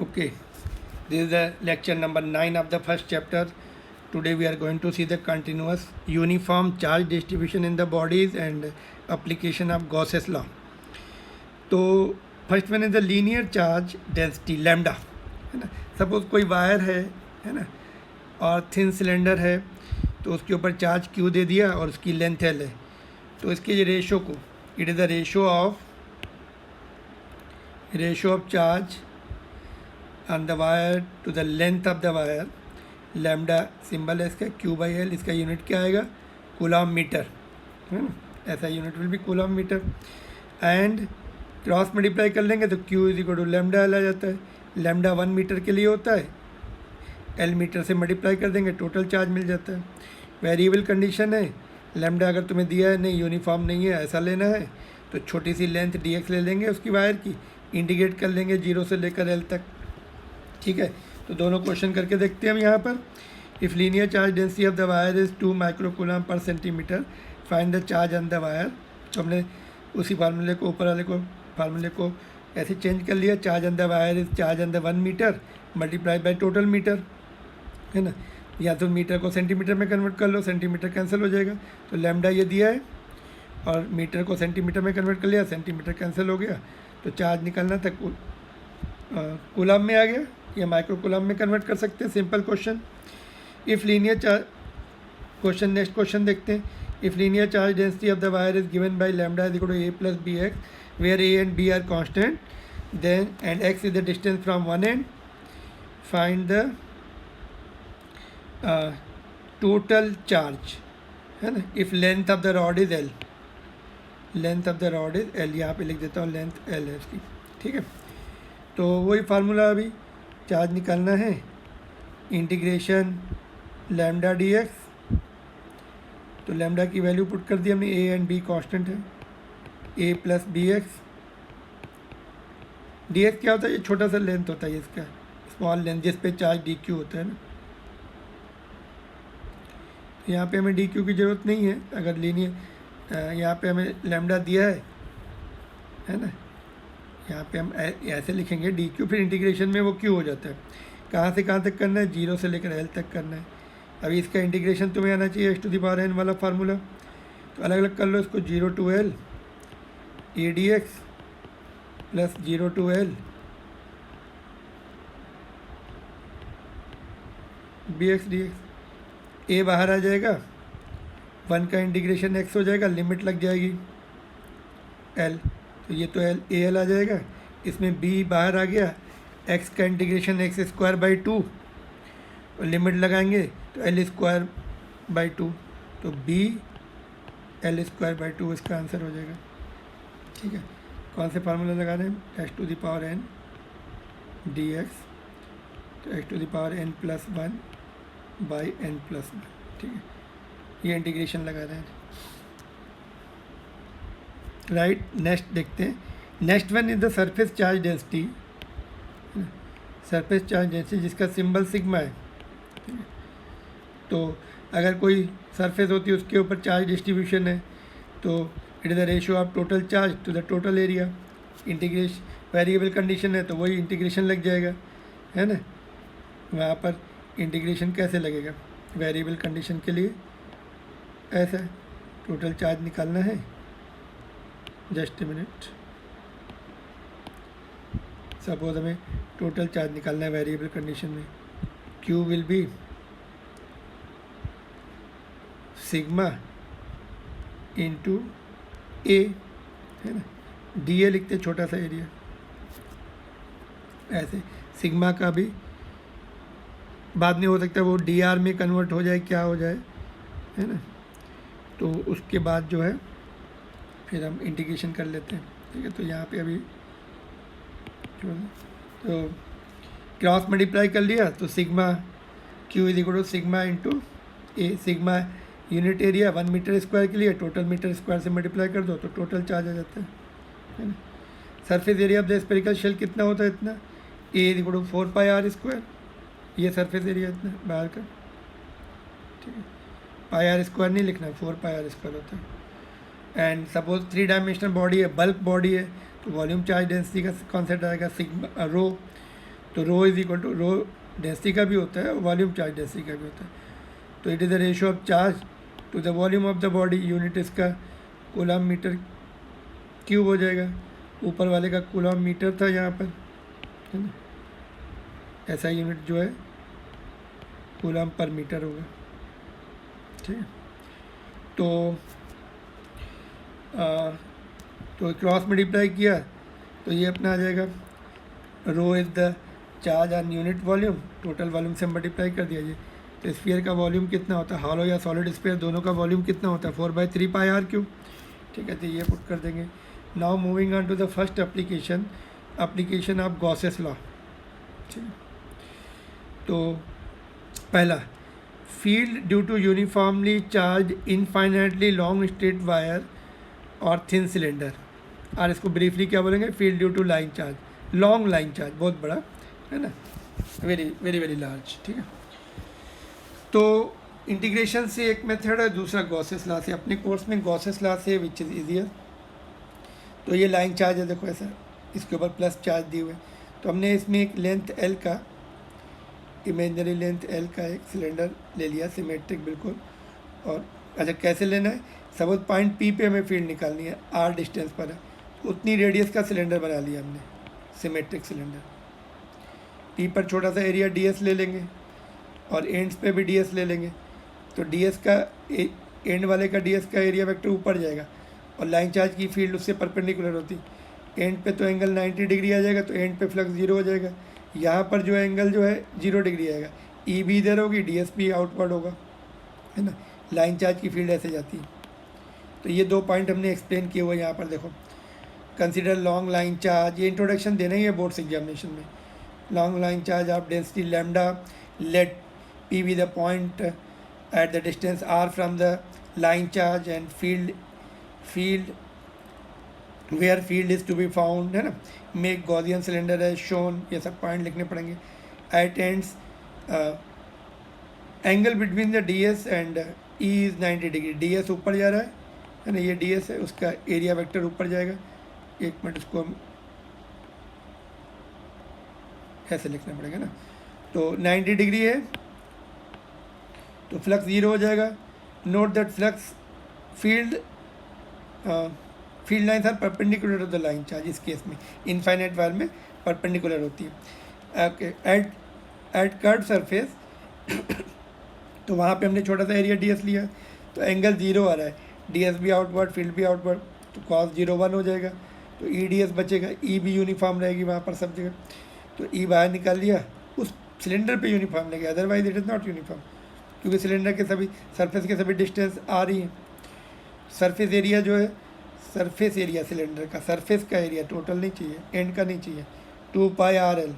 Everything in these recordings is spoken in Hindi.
Okay, this is the lecture number 9 of the first chapter. Today we are going to see the continuous uniform charge distribution in the bodies and application of Gauss's law. तो first one is the linear charge density lambda, है ना. सपोज कोई वायर है ना, और थिन सिलेंडर है, तो उसके ऊपर चार्ज क्यू दे दिया और उसकी लेंथ एल है. तो इसके रेशो को, it is the ratio of charge on the wire to the length of the wire. Lambda symbol है इसका, क्यू बाई एल. इसका यूनिट क्या आएगा? कूलम मीटर, है ना. ऐसा unit will be coulomb metre. And cross multiply कर लेंगे तो Q is equal to lambda L आ जाता है. लैम्डा 1 मीटर के लिए होता है, एल मीटर से मल्टीप्लाई कर देंगे, टोटल चार्ज मिल जाता है. वेरिएबल कंडीशन है. लैम्डा अगर तुम्हें दिया है, नहीं यूनिफॉर्म नहीं है, ऐसा लेना है, तो छोटी सी लेंथ डी एक्स ले लेंगे उसकी वायर की, इंडिकेट कर लेंगे 0 से लेकर एल तक. ठीक है, तो दोनों क्वेश्चन करके देखते हैं हम यहाँ पर. If linear charge density of the wire is 2 microcoulomb पर centimetre, find the charge on the wire. तो हमने उसी फार्मूले को, ऊपर वाले को फार्मूले को ऐसे चेंज कर लिया. Charge on the wire is charge on the 1 metre multiply by total metre, है ना. या तो मीटर को सेंटीमीटर में कन्वर्ट कर लो, सेंटीमीटर कैंसिल हो जाएगा. तो लैम्डा ये दिया है और मीटर को सेंटीमीटर में कन्वर्ट कर लिया, सेंटीमीटर कैंसिल हो गया. तो चार्ज निकलना था कूलम में आ गया, या माइक्रो कूलम में कन्वर्ट कर सकते हैं. Simple question. If linear charge question, next question देखते हैं. If linear charge density of the wire is given by lambda is equal to a plus B X, where a and b are constant, then and x is the distance from one end, find the total charge, है ना. if length of the rod is l, length of the rod is L. यहाँ पे लिख देता हूँ लेंथ एल है उसकी. ठीक है, तो वही फार्मूला अभी चार्ज निकालना है. Integration lambda D X. तो लैम्डा की वैल्यू पुट कर दी हमने, ए एंड बी कांस्टेंट है, A plus B X. D X क्या होता है? ये छोटा सा लेंथ होता है इसका, स्मॉल लेंथ, जिस पे चार्ज डी क्यू होता है ना. तो यहाँ पे हमें डी क्यू की ज़रूरत नहीं है. अगर लीनियर यहाँ पे हमें लैम्डा दिया है ना, यहाँ पे हम ऐसे लिखेंगे डी क्यू, फिर इंटीग्रेशन में वो क्यू हो जाता है. कहाँ से कहाँ तक करना है? 0 से लेकर एल तक करना है. अभी इसका इंटीग्रेशन तुम्हें आना चाहिए X to the power N वाला फार्मूला. तो अलग अलग कर लो इसको. 0 to L A D X plus 0 to L B X D X. A बाहर आ जाएगा, 1 का इंटीग्रेशन x हो जाएगा, लिमिट लग जाएगी l. तो ये तो एल ए एल आ जाएगा. इसमें b बाहर आ गया, x का इंटीग्रेशन x स्क्वायर बाई 2, और लिमिट लगाएंगे तो एल स्क्वायर बाई 2. तो b एल स्क्वायर बाई 2 इसका आंसर हो जाएगा. ठीक है, कौन से फार्मूला लगा रहे हैं? X to the power N D X. तो X to the power N plus 1 by N plus 1. ठीक है, ये इंटीग्रेशन लगा रहे हैं. राइट, नेक्स्ट देखते हैं. Next one is the surface charge density. Surface charge density जिसका सिंबल सिग्मा है. तो अगर कोई सरफेस होती है उसके ऊपर चार्ज डिस्ट्रीब्यूशन है, तो it is the ratio of total charge to the total area. Integration variable condition है तो वही इंटीग्रेशन लग जाएगा, है ना. वहाँ पर इंटीग्रेशन कैसे लगेगा? वेरिएबल कंडीशन के लिए ऐसा टोटल चार्ज निकालना है. Just a minute. सपोज हमें टोटल चार्ज निकालना है वेरिएबल कंडीशन में. Q will be sigma into A, है ना. डी ए लिखते छोटा सा एरिया. ऐसे सिग्मा का भी बाद में हो सकता है वो डी आर में कन्वर्ट हो जाए, क्या हो जाए, है ना. तो उसके बाद जो है फिर हम इंटीग्रेशन कर लेते हैं. ठीक है, तो यहाँ पे अभी तो क्रॉस मल्टीप्लाई कर लिया तो sigma Q is equal to sigma into A. Sigma unit area 1 metre square के लिए, टोटल मीटर स्क्वायर से मल्टीप्लाई कर दो तो टोटल चार्ज आ जाता है ना. Surface area of the spherical shell कितना होता है? इतना. A is equal to 4 pi R square. ये सरफेस एरिया इतना बाहर का. ठीक है, पाई आर स्क्वायर नहीं लिखना, 4 पाई आर स्क्वायर होता है. एंड सपोज 3 डायमेंशनल बॉडी है, बल्क बॉडी है, तो वॉल्यूम चार्ज डेंसिटी का कॉन्सेप्ट आएगा सिग्मा रो. तो rho is equal to rho density का भी होता है और वॉल्यूम चार्ज डेंसिटी का भी होता है। तो it is the ratio of charge to the volume of the body, unit इसका कूलम मीटर क्यूब हो जाएगा। ऊपर वाले का कूलम मीटर था यहाँ पर, है ना, ऐसा यूनिट जो है कूलम पर मीटर होगा, ठीक है। तो क्रॉस मल्टीप्लाई किया तो ये अपना आ जाएगा rho is the charge on unit volume, total volume से मल्टीप्लाई कर दिया। ये तो स्फीयर का वॉल्यूम कितना होता है, हॉलो या सॉलिड स्फीयर दोनों का वॉल्यूम कितना होता है, 4/3 पाई आर क्यूब, ठीक है। तो ये पुट कर देंगे। Now moving on to the first application of Gauss's law, ठीक है। तो पहला, field due to uniformly charge infinitely long straight wire और थिन सिलेंडर, और इसको ब्रीफली क्या बोलेंगे, field due to line charge, long line charge, बहुत बड़ा है ना, वेरी वेरी वेरी लार्ज, ठीक है। तो इंटीग्रेशन से एक मेथड है, दूसरा गॉसेस लॉ से। अपने कोर्स में गॉसेस लॉ से विच इज़ ईजियर। तो ये लाइन चार्ज है, देखो ऐसा, इसके ऊपर प्लस चार्ज दिए हुए। तो हमने इसमें एक लेंथ एल का, इमेजनरी लेंथ एल का एक सिलेंडर ले लिया, सिमेट्रिक बिल्कुल। और अच्छा कैसे लेना है, सपोज पॉइंट पी पे हमें फील्ड निकालनी है, आर डिस्टेंस पर है, उतनी रेडियस का सिलेंडर बना लिया हमने, सिमेट्रिक सिलेंडर। पी पर छोटा सा एरिया डीएस ले लेंगे और एंड्स पे भी डीएस ले लेंगे। तो डीएस का एंड वाले का डीएस का एरिया वेक्टर ऊपर जाएगा और लाइन चार्ज की फील्ड उससे परपेंडिकुलर होती। एंड पे तो एंगल 90 डिग्री आ जाएगा, तो एंड पे फ्लक्स 0 हो जाएगा। यहाँ पर जो एंगल जो है 0 डिग्री आएगा, ई भी इधर होगी, डीएस भी आउटवर्ड होगा, है ना। लाइन चार्ज की फील्ड ऐसे जाती है। तो ये 2 पॉइंट हमने एक्सप्लेन किए हुए यहाँ पर देखो। कंसिडर लॉन्ग लाइन चार्ज, ये इंट्रोडक्शन देना ही है बोर्ड्स एग्जामिनेशन में। Long line charge of density lambda, let P be the point at the distance r from the line charge, and field where field is to be found, है ना। make Gaussian cylinder as shown, ये सब पॉइंट लिखने पड़ेंगे। at ends angle between the ds and E is 90 degree, ds ऊपर जा रहा है ना, ये ds है, उसका एरिया वेक्टर ऊपर जाएगा। एक मिनट, इसको हम ऐसे लिखना पड़ेगा ना। तो 90 डिग्री है तो फ्लक्स 0 हो जाएगा। Note that flux field lines are perpendicular to the line charge, इस केस में इनफाइनाइट वायर में परपेंडिकुलर होती है। ओके, एट कर्व सरफेस तो वहाँ पे हमने छोटा सा एरिया डीएस लिया, तो एंगल 0 आ रहा है, डीएस भी आउटवर्ड, फील्ड भी आउटवर्ड, तो कॉस 0 1 हो जाएगा। तो ई डीएस बचेगा, ई भी यूनिफॉर्म रहेगी वहाँ पर सब जगह। तो ई बाहर निकाल लिया, उस सिलेंडर पे यूनिफॉर्म रहेगा, otherwise it is not uniform, क्योंकि सिलेंडर के सभी सरफेस के सभी डिस्टेंस आ रही हैं। सरफेस एरिया जो है, सरफेस एरिया सिलेंडर का, सरफेस का एरिया टोटल नहीं चाहिए, एंड का नहीं चाहिए, 2 पाई आर एल,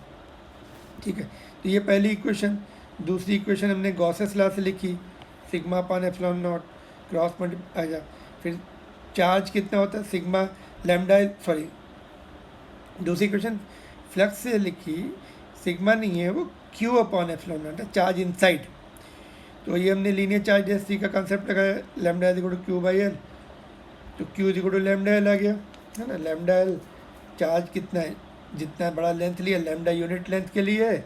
ठीक है। तो ये पहली इक्वेशन। दूसरी इक्वेशन हमने गॉसेस लॉ से लिखी, sigma upon epsilon naught cross multiply आ जा। फिर चार्ज कितना होता है, सिग्मा लैम्डा, सॉरी दूसरी इक्वेशन फ्लक्स से लिखी, सिग्मा नहीं है वो, क्यू अपॉन एप्सिलॉन नॉट है, चार्ज इनसाइड। तो ये हमने लीनियर चार्ज डेंसिटी का कंसेप्ट लगाया, lambda is equal to Q by L. तो Q is equal to lambda L आ गया, है ना। लैम्डा एल चार्ज कितना है, जितना बड़ा लेंथ लिया, लैम्डा यूनिट लेंथ के लिए है,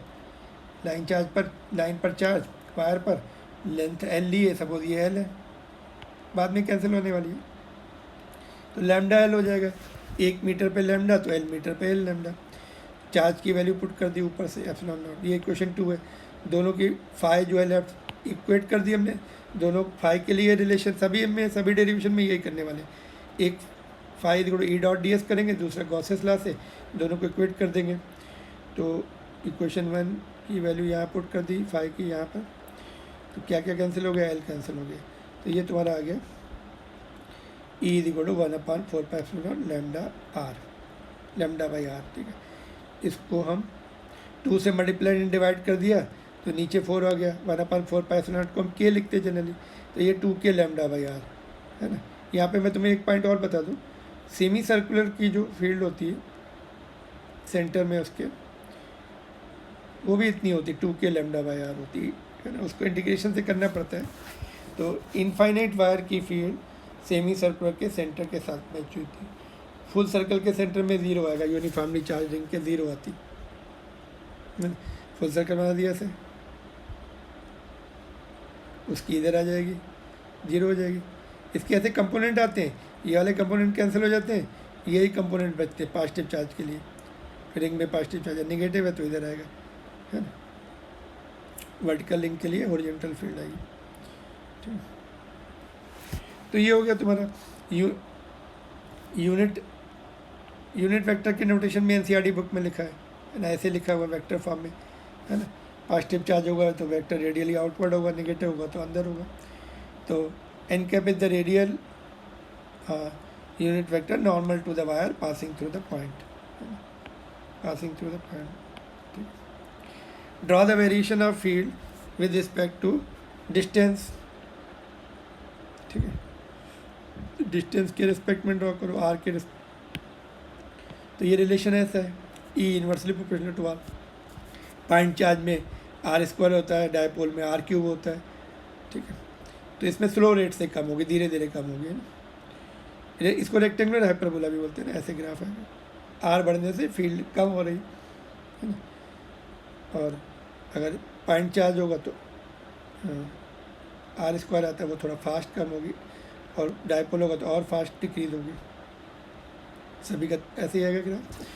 लाइन चार्ज पर, लाइन पर चार्ज वायर पर लेंथ एल लिए, सपोज ये एल है, बाद में कैंसिल होने वाली है। तो लैम्डा एल हो जाएगा, 1 मीटर पे लैम्डा तो एल मीटर पे एल लैम्डा। चार्ज की वैल्यू पुट कर दी ऊपर से एप्सिलॉन नॉट। ये इक्वेशन 2 है। दोनों की फाई जो है लेफ्ट इक्वेट कर दी हमने, दोनों फाई के लिए रिलेशन सभी में, सभी डेरिवेशन में यही करने वाले। एक phi E dot D S करेंगे, दूसरा गॉसेस लॉ से, दोनों को इक्वेट कर देंगे। तो इक्वेशन 1 की वैल्यू यहाँ पुट कर दी, फाई की यहाँ पर, तो क्या क्या कैंसिल हो गया, एल कैंसिल हो गया। तो ये तुम्हारा आ गया E is equal to 1/4 pi epsilon lambda R, lambda by R, ठीक है। इसको हम 2 से मल्टीप्लाई एंड डिवाइड कर दिया तो नीचे 4 आ गया, 1/4 पाई एप्सिलॉन नॉट को हम के लिखते जनरली, तो ये 2k लैम्डा बाई आर, है ना। यहाँ पे मैं तुम्हें एक पॉइंट और बता दूँ, सेमी सर्कुलर की जो फील्ड होती है सेंटर में उसके, वो भी इतनी होती है, 2k लैम्डा बाई आर होती है ना। उसको इंटीग्रेशन से करना पड़ता है। तो इनफाइनाइट वायर की फील्ड सेमी सर्कुलर के सेंटर के साथ मैच हुई थी। फुल सर्कल के सेंटर में 0 आएगा, यूनिफॉर्मली चार्ज रिंग के 0 आती। फुल सर्कल बना दिया ऐसे, उसकी इधर आ जाएगी, जीरो हो जाएगी। इसके ऐसे कंपोनेंट आते हैं, ये वाले कंपोनेंट कैंसिल हो जाते हैं, यही कंपोनेंट बचते हैं पॉजिटिव चार्ज के लिए। रिंग में पॉजिटिव चार्ज है, निगेटिव है तो इधर आएगा, है ना। वर्टिकल लिंक के लिए हॉरिजॉन्टल फील्ड आएगी, ठीक। तो ये हो गया तुम्हारा यूनिट वेक्टर के नोटेशन में एनसीईआरटी बुक में लिखा है ना, ऐसे लिखा हुआ वेक्टर फॉर्म में, है ना। पॉजिटिव चार्ज होगा तो वेक्टर रेडियली आउटवर्ड होगा, नेगेटिव होगा तो अंदर होगा। तो N cap is the radial unit vector normal to the wire passing through the point, draw the variation of field with respect to distance, ठीक है। डिस्टेंस के रिस्पेक्ट में ड्रॉ करो, आर के तो ये रिलेशन ऐसा है, E inversely proportional to R. Point charge में आर स्क्वायर होता है, डायपोल में आर क्यूब होता है, ठीक है। तो इसमें स्लो रेट से कम होगी, धीरे धीरे कम होगी, है ना। इसको रेक्टेंगुलर हाइपरबोला भी बोलते हैं ना, ऐसे ग्राफ है। आर बढ़ने से फील्ड कम हो रही है ना, और अगर पॉइंट चार्ज होगा तो आर स्क्वायर आता है, वो थोड़ा फास्ट कम होगी, और डायपोल होगा तो और फास्ट डिक्रीज होगी। सभी का ऐसे ही आएगा graph.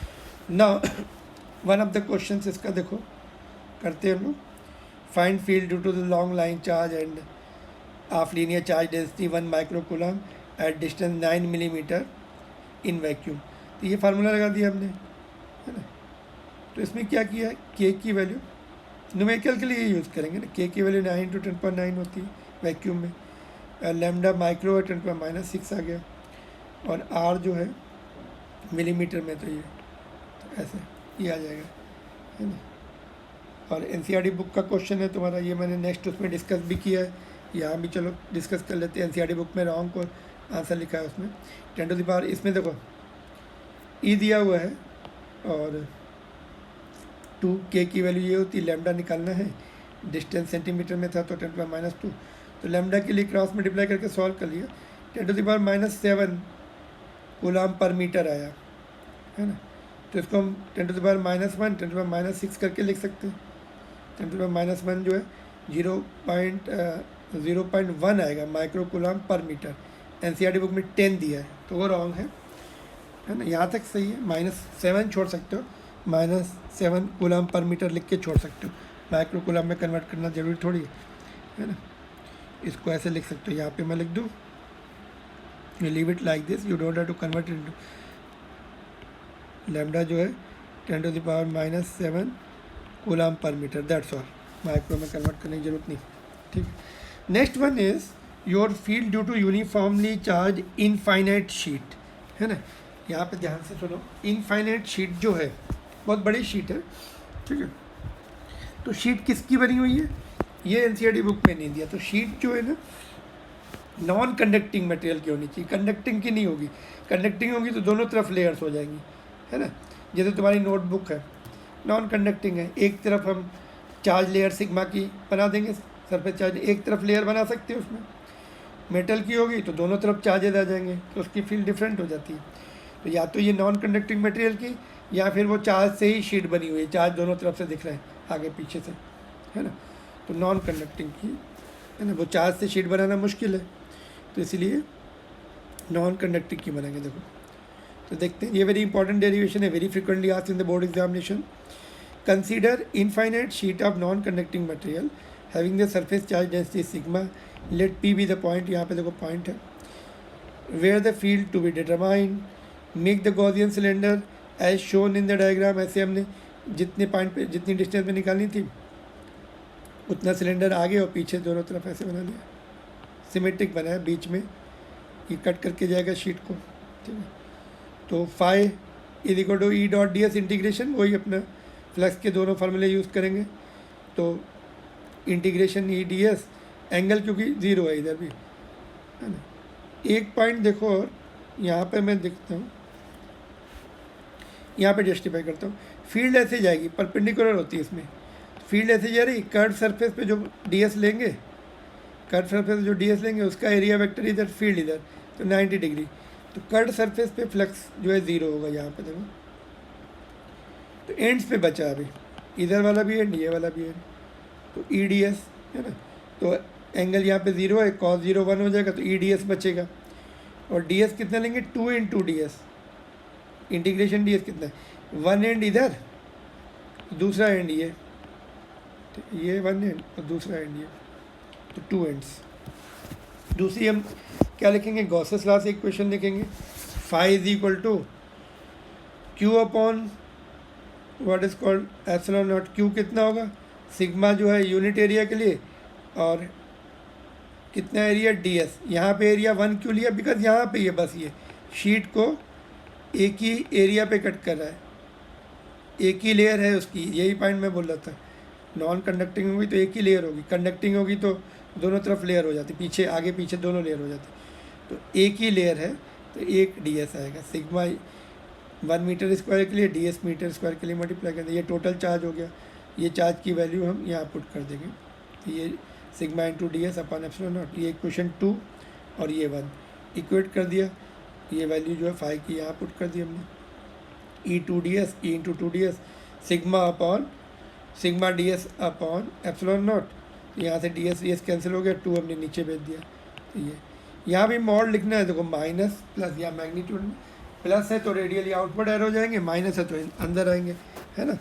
Now one of the questions इसका देखो करते हैं हम लोग। Find field due to the long line charge and of linear charge density 1 microcoulomb at distance 9 millimetre in vacuum. तो ये फार्मूला लगा दिया हमने, है ना। तो इसमें क्या किया है, के की वैल्यू न्यूमेरिकल के लिए यूज़ करेंगे ना। के की वैल्यू 9 × 10⁻9 होती है वैक्यूम में, लैम्डा माइक्रो है 10⁻6 आ गया, और आर जो है मिलीमीटर में, तो ये तो ऐसे ये आ जाएगा, है ना। और एनसीईआरटी बुक का क्वेश्चन है तुम्हारा, ये मैंने नेक्स्ट उसमें डिस्कस भी किया है, यहाँ भी चलो डिस्कस कर लेते हैं। एनसीईआरटी बुक में रॉन्ग को आंसर लिखा है उसमें 10⁻, इसमें देखो ई दिया हुआ है, और 2 के की वैल्यू ये होती है, लैम्डा निकालना है, डिस्टेंस सेंटीमीटर में था तो 10⁻2, तो लैम्डा के लिए क्रॉस मल्टीप्लाई करके सॉल्व कर लिया, 10⁻7 कूलम पर मीटर आया, है ना। तो इसको हम 10⁻1 10⁻6 करके लिख सकते हैं। 10⁻1 जो है 0.1 आएगा micro coulomb per metre. NCERT book में 10 दिया है तो वो रॉन्ग है ना। यहाँ तक सही है, -7 छोड़ सकते हो, -7 कूलम पर मीटर लिख के छोड़ सकते हो। माइक्रो कूलम में कन्वर्ट करना जरूरी थोड़ी है ना। इसको ऐसे लिख सकते हो, यहाँ पे मैं लिख दूँ, you leave it like this, you don't have to convert it into lambda जो है 10⁻⁻7 coulomb per metre, that's all. Micro में कन्वर्ट करने की जरूरत नहीं, ठीक है। Next one is your field due to uniformly charge infinite sheet, है ना। यहाँ पे ध्यान से सुनो, इनफाइनाइट शीट जो है बहुत बड़ी शीट है, ठीक है। तो शीट किसकी बनी हुई है, ये एनसीईआरटी बुक में नहीं दिया। तो शीट जो है ना नॉन कंडक्टिंग मटेरियल की होनी चाहिए, कंडक्टिंग की नहीं होगी। कंडक्टिंग होगी तो दोनों तरफ लेयर्स हो जाएंगी, है ना। जैसे तुम्हारी नोटबुक है, नॉन कंडक्टिंग है, एक तरफ हम चार्ज लेयर सिग्मा की बना देंगे, सरफेस चार्ज एक तरफ लेयर बना सकते हैं उसमें। मेटल की होगी तो दोनों तरफ चार्जेज आ जाएंगे, तो उसकी फील्ड डिफरेंट हो जाती है। तो या तो ये नॉन कंडक्टिंग मटेरियल की, या फिर वो चार्ज से ही शीट बनी हुई है, चार्ज दोनों तरफ से दिख रहे हैं आगे पीछे से, है ना। तो नॉन कंडक्टिंग की, है ना, वो चार्ज से शीट बनाना मुश्किल है, तो इसलिए नॉन कंडक्टिंग की बनाएंगे। देखो तो देखते हैं, ये वेरी इंपॉर्टेंट डेरिवेशन है, very frequently asked in the board examination. Consider infinite sheet of non conducting material having the surface charge density sigma, let P be the point, यहाँ पे देखो पॉइंट है, where the field to be determined, make the Gaussian cylinder as shown in the diagram. ऐसे हमने जितने पॉइंट पे जितनी डिस्टेंस में निकालनी थी उतना सिलेंडर आगे और पीछे दोनों तरफ ऐसे बना लिया, सिमेट्रिक बनाया, बीच में ये कट करके जाएगा शीट को, ठीक है। तो phi is equal to E dot D S integration, वही अपना फ्लक्स के दोनों फार्मूले यूज़ करेंगे। तो integration E D S, angle क्योंकि ज़ीरो है इधर भी, है ना। एक पॉइंट देखो, और यहाँ पे मैं देखता हूँ, यहाँ पे जस्टिफाई करता हूँ, फील्ड ऐसे जाएगी, परपेंडिकुलर होती है इसमें, फील्ड ऐसे जा रही, कर्व सरफेस पे जो डी एस लेंगे, कर्व सरफेस जो डी एस लेंगे उसका एरिया वेक्टर इधर, फील्ड इधर, तो 90 डिग्री। तो कर्व सरफेस पे फ्लक्स जो है 0 होगा, यहाँ पे देखो। तो एंड्स पे बचा अभी, इधर वाला भी एंड, ये वाला भी एंड, तो ई डी एस है ना। तो एंगल यहाँ पे 0 है, cos 0 1 हो जाएगा, तो ई डी एस बचेगा। और डी एस कितना लेंगे, 2 into D S, integration D S कितना है, 1 एंड इधर, दूसरा एंड ये, तो ये 1 एंड और दूसरा एंड ये, तो 2 एंड्स। दूसरी हम क्या लिखेंगे, गॉसेस लॉ से इक्वेशन लिखेंगे, phi is equal to Q upon what is called epsilon naught. Q कितना होगा, सिग्मा जो है यूनिट एरिया के लिए, और कितना एरिया, डी एस। यहाँ पे एरिया 1 क्यों लिया, बिकॉज यहाँ पे ये बस ये शीट को एक ही एरिया पे कट कर रहा है, एक ही लेयर है उसकी, यही पॉइंट मैं बोल रहा था। नॉन कंडक्टिंग होगी तो एक ही लेयर होगी, कंडक्टिंग होगी तो दोनों तरफ लेयर हो जाती, पीछे आगे पीछे दोनों लेयर हो जाती, तो एक ही लेयर है, तो एक डी एस आएगा। सिग्मा 1 मीटर स्क्वायर के लिए, डी एस मीटर स्क्वायर के लिए मल्टीप्लाई कर दें, ये टोटल चार्ज हो गया। ये चार्ज की वैल्यू हम यहाँ पुट कर देंगे, तो ये sigma into D S upon epsilon not, ये इक्वेशन 2 और ये 1 इक्वेट कर दिया। ये वैल्यू जो है 5 की यहाँ पुट कर दी हमने, E to D S, E into 2 D S, sigma upon sigma D S upon epsilon naught. यहाँ से डी एस कैंसिल हो गया, 2 हमने नीचे भेज दिया। तो ये यहाँ भी मॉड लिखना है, देखो माइनस प्लस, या मैग्नीट्यूड में प्लस है तो रेडियली आउटवर्ड एरो जाएंगे, माइनस है तो अंदर आएंगे, है ना।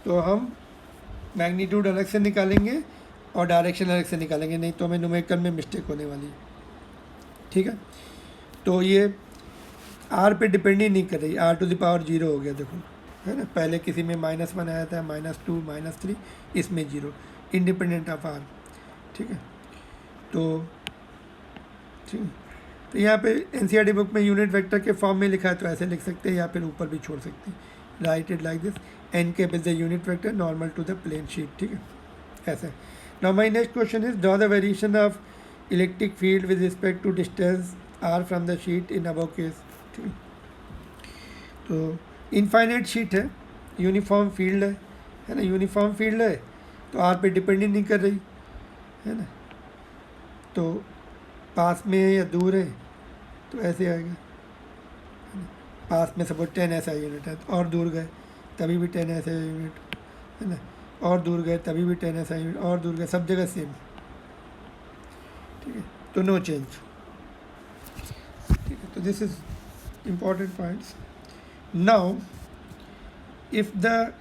तो हम मैग्नीट्यूड अलग से निकालेंगे और डायरेक्शन अलग से निकालेंगे, नहीं तो हमें न्यूमेरिकल में मिस्टेक होने वाली है, ठीक है। तो ये आर पे डिपेंड ही नहीं कर रही, आर टू द पावर 0 हो गया, देखो, है ना। पहले किसी में -1 आया था, -2 -3, इसमें 0, इंडिपेंडेंट ऑफ आर, ठीक है। तो ठीक है, तो यहाँ पे एनसीईआरटी बुक में यूनिट वेक्टर के फॉर्म में लिखा है, तो ऐसे लिख सकते हैं, या फिर ऊपर भी छोड़ सकते हैं, write it like this, N cap is the unit vector normal to the plane sheet, ठीक है, ऐसे। Now my next question is draw the variation of electric field with respect to distance R from the sheet in above case, ठीक है। तो इनफाइनाइट शीट है, यूनिफॉर्म फील्ड है ना, यूनिफॉर्म फील्ड है, तो आर पे डिपेंड ही नहीं कर रही, है ना। तो पास में है या दूर है, तो ऐसे आएगा, पास में सपोज 10 ऐसा यूनिट है, और दूर गए तभी भी 10 ऐसा यूनिट, है ना, और दूर गए तभी भी 10 ऐसा यूनिट, और दूर गए, सब जगह सेम, ठीक है। तो नो चेंज, ठीक है। तो this is important points. Now if the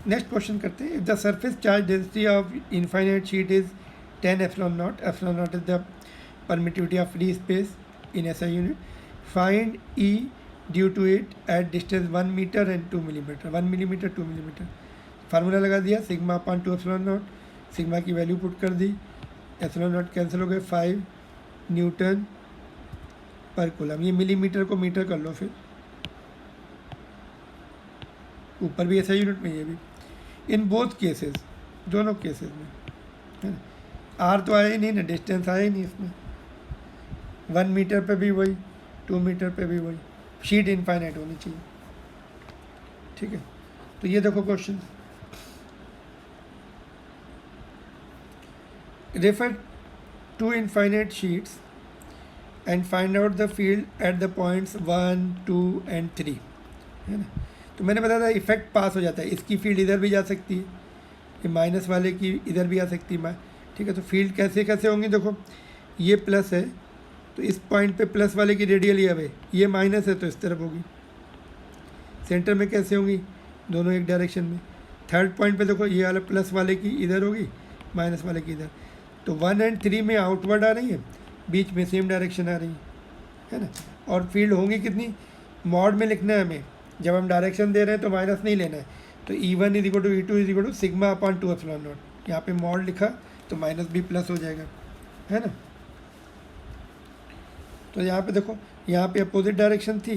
next question करते हैं, if the surface charge density of infinite sheet is 10 epsilon not is the permittivity of free space in SI unit, find E due to it at distance 1 meter and 2 millimeter, 1 millimeter 2 millimeter। Formula लगा दिया, sigma upon 2 epsilon not, sigma की वैल्यू पुट कर दी, एप्सिलॉन नॉट कैंसिल हो गए, 5 न्यूटन पर कूलम। ये मिलीमीटर को मीटर कर लो, फिर ऊपर भी SI यूनिट में, ये भी, इन बोथ केसेस, दोनों केसेस में, है ना। आर तो आया ही नहीं ना, डिस्टेंस आया ही नहीं इसमें, 1 मीटर पे भी वही, 2 मीटर पे भी वही, शीट इनफाइनाइट होनी चाहिए, ठीक है। तो ये देखो question, refer to infinite sheets and find out the field at the points 1 2 and 3, है ना। तो मैंने बताया था इफेक्ट पास हो जाता है, इसकी फील्ड इधर भी जा सकती है, ये माइनस वाले की इधर भी आ सकती है, ठीक है। तो फील्ड कैसे कैसे होंगी, देखो ये प्लस है तो इस पॉइंट पे प्लस वाले की रेडियल ये माइनस है तो इस तरफ होगी, सेंटर में कैसे होंगी, दोनों एक डायरेक्शन में। थर्ड पॉइंट पे देखो ये वाला प्लस वाले की इधर होगी, माइनस वाले की इधर, तो 1 और 3 में आउटवर्ड आ रही है, बीच में सेम डायरेक्शन आ रही है ना। और फील्ड होंगी कितनी, मॉड में लिखना है हमें, जब हम डायरेक्शन दे रहे हैं तो माइनस नहीं लेना है, तो E1 is equal to E2 is equal to sigma upon 2 epsilon naught, यहाँ पे मॉड लिखा तो माइनस भी प्लस हो जाएगा, है ना। तो यहाँ पे देखो, यहाँ पे अपोजिट डायरेक्शन थी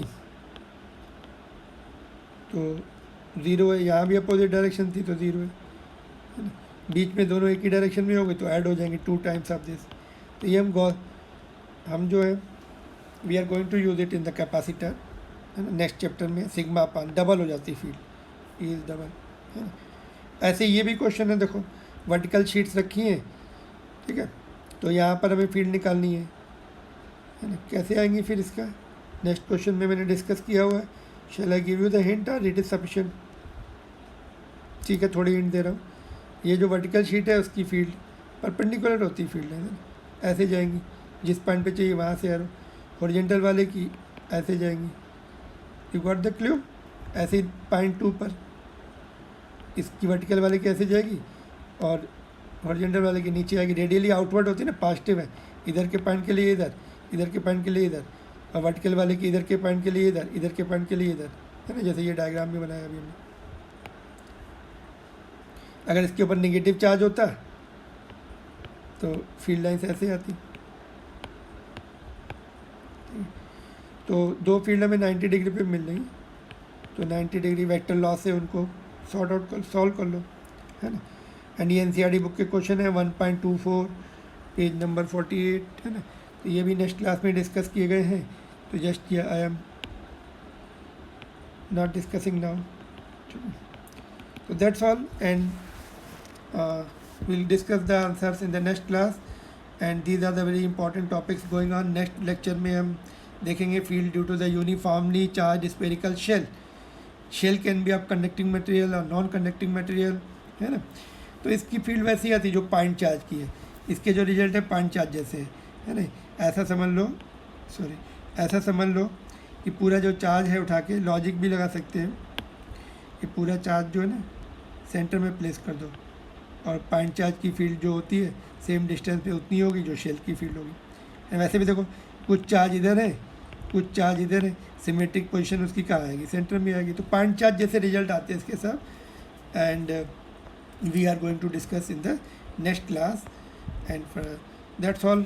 तो 0 है, यहाँ भी अपोजिट डायरेक्शन थी तो 0 है ना। बीच में दोनों एक ही डायरेक्शन में हो गए तो ऐड हो जाएंगे 2 टाइम्स ऑफ दिस। तो ये हम जो है we are going to use it in the capacitor, है ना। नेक्स्ट चैप्टर में सिग्मा अपान डबल हो जाती है फील्ड, ई इज डबल, है ना। ऐसे ये भी क्वेश्चन है, देखो वर्टिकल शीट्स रखी हैं, ठीक है, तो यहाँ पर हमें फील्ड निकालनी है ना। कैसे आएंगी फिर इसका, नेक्स्ट क्वेश्चन में मैंने डिस्कस किया हुआ है। Shall I give you the hint और इट इज़ सफिशिएंट, ठीक है, थोड़ी हिंट दे रहा हूँ। ये जो वर्टिकल शीट है उसकी फील्ड परपेंडिकुलर होती है फील्ड लाइन, ऐसे जाएंगी, जिस पॉइंट पे चाहिए वहाँ से एरो। हॉरिजॉन्टल वाले की ऐसे जाएंगी, यू गॉट द क्लू। ऐसे पॉइंट 2 पर इसकी वर्टिकल वाले की ऐसे जाएगी और हॉरिजॉन्टल वाले के नीचे आएगी। रेडियली आउटवर्ड होती है ना, पॉजिटिव है, इधर के पॉइंट के लिए इधर, इधर के पॉइंट के लिए इधर, और वर्टिकल वाले की इधर के पॉइंट के लिए इधर, इधर के पॉइंट के लिए इधर, है ना, जैसे ये डायग्राम में बनाया अभी हमने। अगर इसके ऊपर नेगेटिव चार्ज होता तो फील्ड लाइन्स ऐसे आती। तो दो फील्ड हमें 90 डिग्री पे मिल रही, तो 90 डिग्री वेक्टर लॉ से उनको सॉर्ट आउट कर, सॉल्व कर लो, है ना। एंड ये एनसीईआरटी बुक के क्वेश्चन है 1.24 पेज नंबर 48, है ना। तो ये भी नेक्स्ट क्लास में डिस्कस किए गए हैं, तो जस्ट ये I am not discussing now. तो that's all, and we'll discuss the answers in the next class, and these are the very important topics going on. next lecture में हम देखेंगे field due to the uniformly charged spherical shell. shell can be of conducting material और non conducting material, है ना। तो इसकी फील्ड वैसी आती है जो पॉइंट चार्ज की है, इसके जो रिजल्ट है पॉइंट चार्ज जैसे है ना। ऐसा समझ लो, सॉरी, ऐसा समझ लो कि पूरा जो चार्ज है उठा के लॉजिक भी लगा सकते हैं, ये पूरा चार्ज जो है ना सेंटर में प्लेस कर दो, और पॉइंट चार्ज की फील्ड जो होती है सेम डिस्टेंस पे उतनी होगी जो शेल की फील्ड होगी। वैसे भी देखो, कुछ चार्ज इधर है, कुछ चार्ज इधर है, सिमेट्रिक पोजीशन उसकी कहाँ आएगी, सेंटर में आएगी। तो पॉइंट चार्ज जैसे रिजल्ट आते हैं इसके साथ, and we are going to discuss in the next class, and that's all.